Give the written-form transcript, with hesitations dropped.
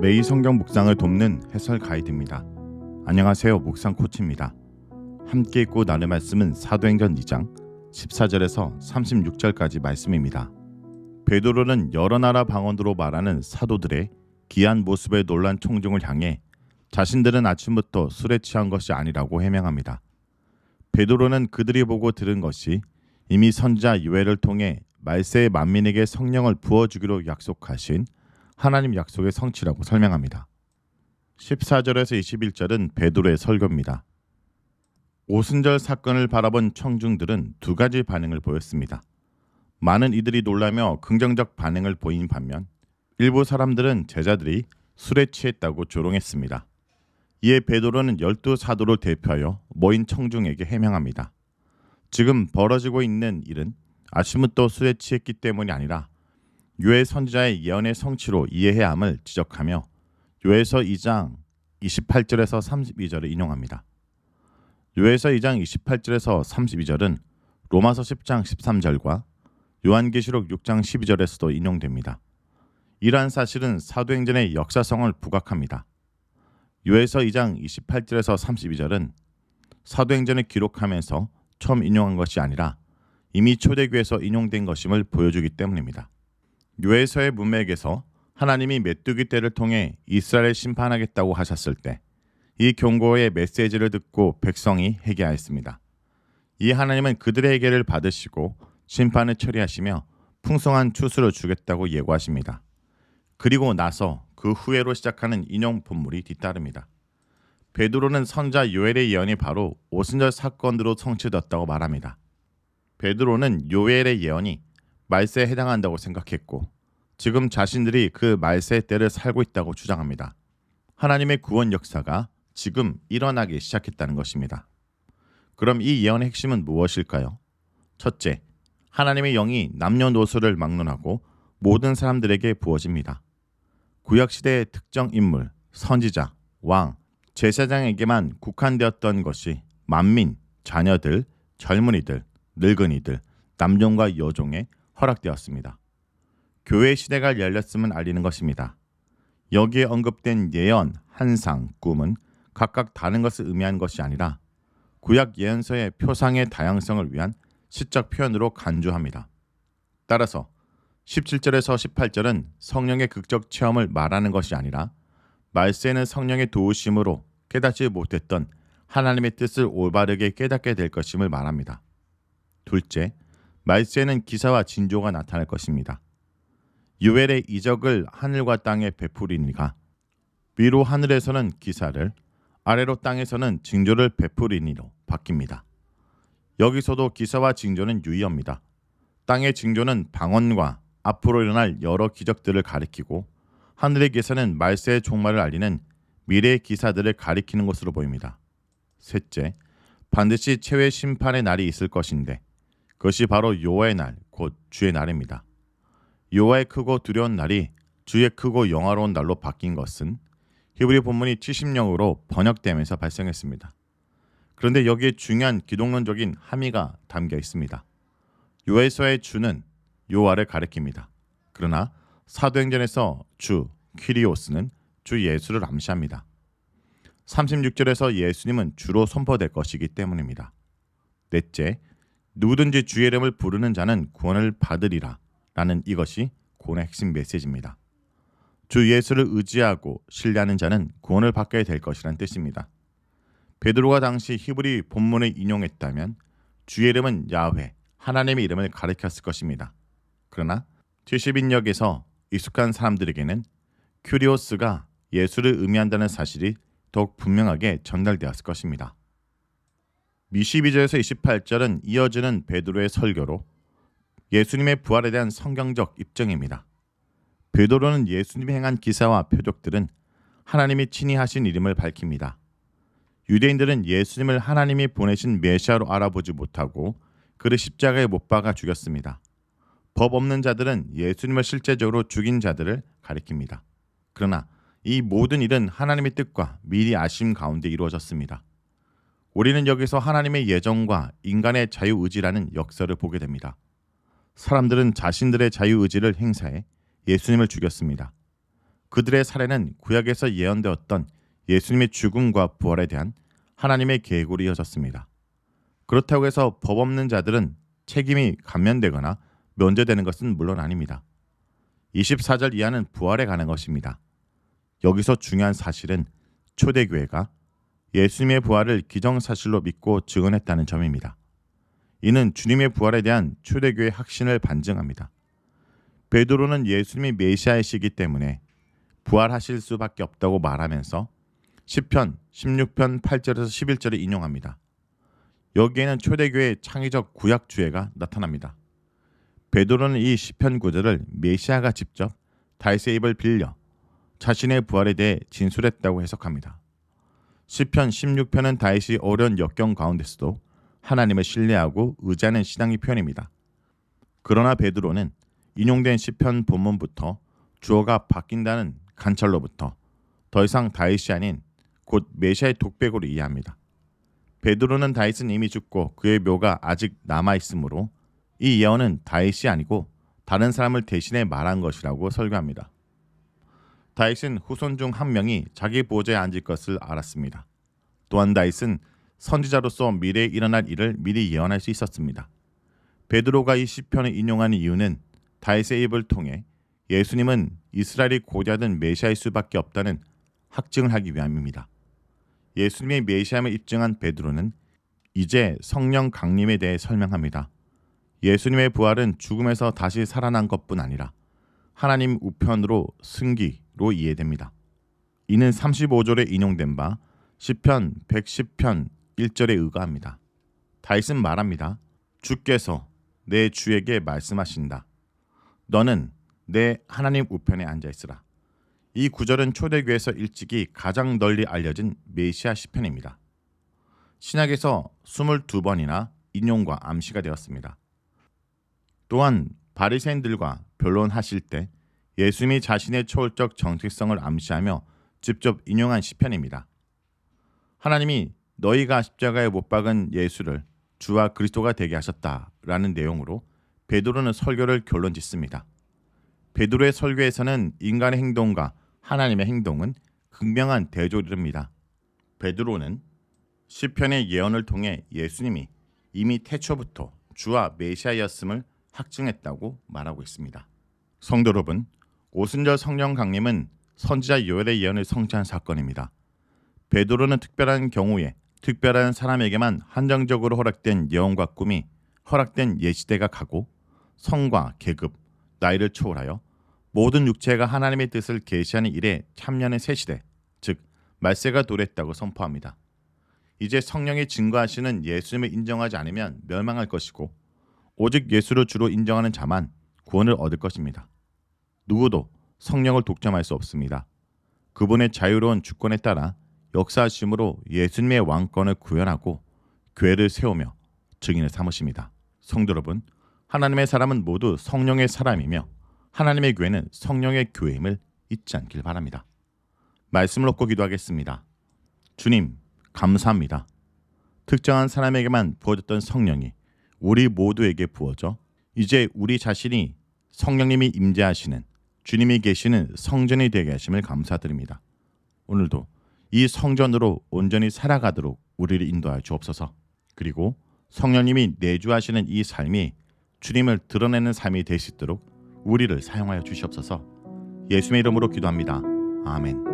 매일 성경 묵상을 돕는 해설 가이드입니다. 안녕하세요. 묵상 코치입니다. 함께 읽고 나눌 말씀은 사도행전 2장 14절에서 36절까지 말씀입니다. 베드로는 여러 나라 방언으로 말하는 사도들의 기이한 모습에 놀란 청중을 향해 자신들은 아침부터 술에 취한 것이 아니라고 해명합니다. 베드로는 그들이 보고 들은 것이 이미 선지자 요엘을 통해 말세의 만민에게 성령을 부어주기로 약속하신 하나님 약속의 성취라고 설명합니다. 14절에서 21절은 베드로의 설교입니다. 오순절 사건을 바라본 청중들은 두 가지 반응을 보였습니다. 많은 이들이 놀라며 긍정적 반응을 보인 반면 일부 사람들은 제자들이 술에 취했다고 조롱했습니다. 이에 베드로는 12사도를 대표하여 모인 청중에게 해명합니다. 지금 벌어지고 있는 일은 아침부터 술에 취했기 때문이 아니라 요엘 선지자의 예언의 성취로 이해해야 함을 지적하며 요엘서 2장 28절에서 32절을 인용합니다. 요엘서 2장 28절에서 32절은 로마서 10장 13절과 요한계시록 6장 12절에서도 인용됩니다. 이러한 사실은 사도행전의 역사성을 부각합니다. 요엘서 2장 28절에서 32절은 사도행전을 기록하면서 처음 인용한 것이 아니라 이미 초대교회에서 인용된 것임을 보여주기 때문입니다. 요엘서의 문맥에서 하나님이 메뚜기 떼를 통해 이스라엘을 심판하겠다고 하셨을 때 이 경고의 메시지를 듣고 백성이 회개하였습니다. 이 하나님은 그들의 회개를 받으시고 심판을 처리하시며 풍성한 추수를 주겠다고 예고하십니다. 그리고 나서 그 후회로 시작하는 인용 본문이 뒤따릅니다. 베드로는 선지자 요엘의 예언이 바로 오순절 사건으로 성취되었다고 말합니다. 베드로는 요엘의 예언이 말세에 해당한다고 생각했고 지금 자신들이 그 말세의 때를 살고 있다고 주장합니다. 하나님의 구원 역사가 지금 일어나기 시작했다는 것입니다. 그럼 이 예언의 핵심은 무엇일까요? 첫째, 하나님의 영이 남녀노소를 막론하고 모든 사람들에게 부어집니다. 구약시대의 특정 인물, 선지자, 왕, 제사장에게만 국한되었던 것이 만민, 자녀들, 젊은이들, 늙은이들, 남종과 여종에 허락되었습니다. 교회 시대가 열렸음을 알리는 것입니다. 여기에 언급된 예언, 환상, 꿈은 각각 다른 것을 의미한 것이 아니라 구약 예언서의 표상의 다양성을 위한 시적 표현으로 간주합니다. 따라서 17절에서 18절은 성령의 극적 체험을 말하는 것이 아니라 말세에는 성령의 도우심으로 깨닫지 못했던 하나님의 뜻을 올바르게 깨닫게 될 것임을 말합니다. 둘째, 말세에는 기사와 징조가 나타날 것입니다. 요엘의 이적을 하늘과 땅에 베푸리니가 위로 하늘에서는 기사를, 아래로 땅에서는 징조를 베푸리니로 바뀝니다. 여기서도 기사와 징조는 유의어입니다. 땅의 징조는 방언과 앞으로 일어날 여러 기적들을 가리키고 하늘의 기사는 말세의 종말을 알리는 미래의 기사들을 가리키는 것으로 보입니다. 셋째, 반드시 최후의 심판의 날이 있을 것인데 그것이 바로 여호와의 날, 곧 주의 날입니다. 여호와의 크고 두려운 날이 주의 크고 영화로운 날로 바뀐 것은 히브리 본문이 70영으로 번역되면서 발생했습니다. 그런데 여기에 중요한 기독론적인 함의가 담겨 있습니다. 요엘서의 주는 여호와를 가리킵니다. 그러나 사도행전에서 주, 퀴리오스는 주 예수를 암시합니다. 36절에서 예수님은 주로 선포될 것이기 때문입니다. 넷째, 누구든지 주의 이름을 부르는 자는 구원을 받으리라 라는 이것이 구원의 핵심 메시지입니다. 주 예수를 의지하고 신뢰하는 자는 구원을 받게 될 것이란 뜻입니다. 베드로가 당시 히브리 본문을 인용했다면 주의 이름은 야훼, 하나님의 이름을 가리켰을 것입니다. 그러나 70인역에서 익숙한 사람들에게는 큐리오스가 예수를 의미한다는 사실이 더욱 분명하게 전달되었을 것입니다. 22절에서 28절은 이어지는 베드로의 설교로 예수님의 부활에 대한 성경적 입증입니다. 베드로는 예수님이 행한 기사와 표적들은 하나님이 친히 하신 이름을 밝힙니다. 유대인들은 예수님을 하나님이 보내신 메시아로 알아보지 못하고 그를 십자가에 못 박아 죽였습니다. 법 없는 자들은 예수님을 실제적으로 죽인 자들을 가리킵니다. 그러나 이 모든 일은 하나님의 뜻과 미리 아심 가운데 이루어졌습니다. 우리는 여기서 하나님의 예정과 인간의 자유의지라는 역사를 보게 됩니다. 사람들은 자신들의 자유의지를 행사해 예수님을 죽였습니다. 그들의 사례는 구약에서 예언되었던 예수님의 죽음과 부활에 대한 하나님의 계획으로 이어졌습니다. 그렇다고 해서 법 없는 자들은 책임이 감면되거나 면제되는 것은 물론 아닙니다. 24절 이하는 부활에 관한 것입니다. 여기서 중요한 사실은 초대교회가 예수님의 부활을 기정사실로 믿고 증언했다는 점입니다. 이는 주님의 부활에 대한 초대교회의 확신을 반증합니다. 베드로는 예수님이 메시아이시기 때문에 부활하실 수밖에 없다고 말하면서 시편 16편 8절에서 11절을 인용합니다. 여기에는 초대교회의 창의적 구약주의가 나타납니다. 베드로는 이 시편 구절을 메시아가 직접 다윗의 입을 빌려 자신의 부활에 대해 진술했다고 해석합니다. 시편 16편은 다윗이 어려운 역경 가운데서도 하나님을 신뢰하고 의지하는 신앙의 표현입니다. 그러나 베드로는 인용된 시편 본문부터 주어가 바뀐다는 관찰로부터 더 이상 다윗이 아닌 곧 메시아의 독백으로 이해합니다. 베드로는 다윗은 이미 죽고 그의 묘가 아직 남아있으므로 이 예언은 다윗이 아니고 다른 사람을 대신해 말한 것이라고 설교합니다. 다윗은 후손 중 한 명이 자기 보좌에 앉을 것을 알았습니다. 또한 다윗은 선지자로서 미래에 일어날 일을 미리 예언할 수 있었습니다. 베드로가 이 시편을 인용하는 이유는 다윗의 입을 통해 예수님은 이스라엘이 고대하던 메시아일 수밖에 없다는 확증을 하기 위함입니다. 예수님의 메시아임을 입증한 베드로는 이제 성령 강림에 대해 설명합니다. 예수님의 부활은 죽음에서 다시 살아난 것뿐 아니라 하나님 우편으로 승기로 이해됩니다. 이는 35절에 인용된 바 시편 110편 1절에 의거합니다. 다윗은 말합니다. 주께서 내 주에게 말씀하신다. 너는 내 하나님 우편에 앉아있으라. 이 구절은 초대교회에서 일찍이 가장 널리 알려진 메시아 시편입니다. 신약에서 22번이나 인용과 암시가 되었습니다. 또한 바리새인들과 변론하실 때 예수님이 자신의 초월적 정체성을 암시하며 직접 인용한 시편입니다. 하나님이 너희가 십자가에 못 박은 예수를 주와 그리스도가 되게 하셨다라는 내용으로 베드로는 설교를 결론 짓습니다. 베드로의 설교에서는 인간의 행동과 하나님의 행동은 극명한 대조를 이룹니다. 베드로는 시편의 예언을 통해 예수님이 이미 태초부터 주와 메시아였음을 확증했다고 말하고 있습니다. 성도 여러분, 오순절 성령 강림은 선지자 요엘의 예언을 성취한 사건입니다. 베드로는 특별한 경우에 특별한 사람에게만 한정적으로 허락된 예언과 꿈이 허락된 예시대가 가고 성과 계급, 나이를 초월하여 모든 육체가 하나님의 뜻을 계시하는 일에 참여하는 새 시대, 즉 말세가 도래했다고 선포합니다. 이제 성령이 증거하시는 예수님을 인정하지 않으면 멸망할 것이고 오직 예수를 주로 인정하는 자만 구원을 얻을 것입니다. 누구도 성령을 독점할 수 없습니다. 그분의 자유로운 주권에 따라 역사하심으로 예수님의 왕권을 구현하고 교회를 세우며 증인을 삼으십니다. 성도 여러분, 하나님의 사람은 모두 성령의 사람이며 하나님의 교회는 성령의 교회임을 잊지 않길 바랍니다. 말씀을 얻고 기도하겠습니다. 주님, 감사합니다. 특정한 사람에게만 부어졌던 성령이 우리 모두에게 부어져 이제 우리 자신이 성령님이 임재하시는 주님이 계시는 성전이 되게 하심을 감사드립니다. 오늘도 이 성전으로 온전히 살아가도록 우리를 인도하여 주옵소서. 그리고 성령님이 내주하시는 이 삶이 주님을 드러내는 삶이 될 수 있도록 우리를 사용하여 주시옵소서. 예수님의 이름으로 기도합니다. 아멘.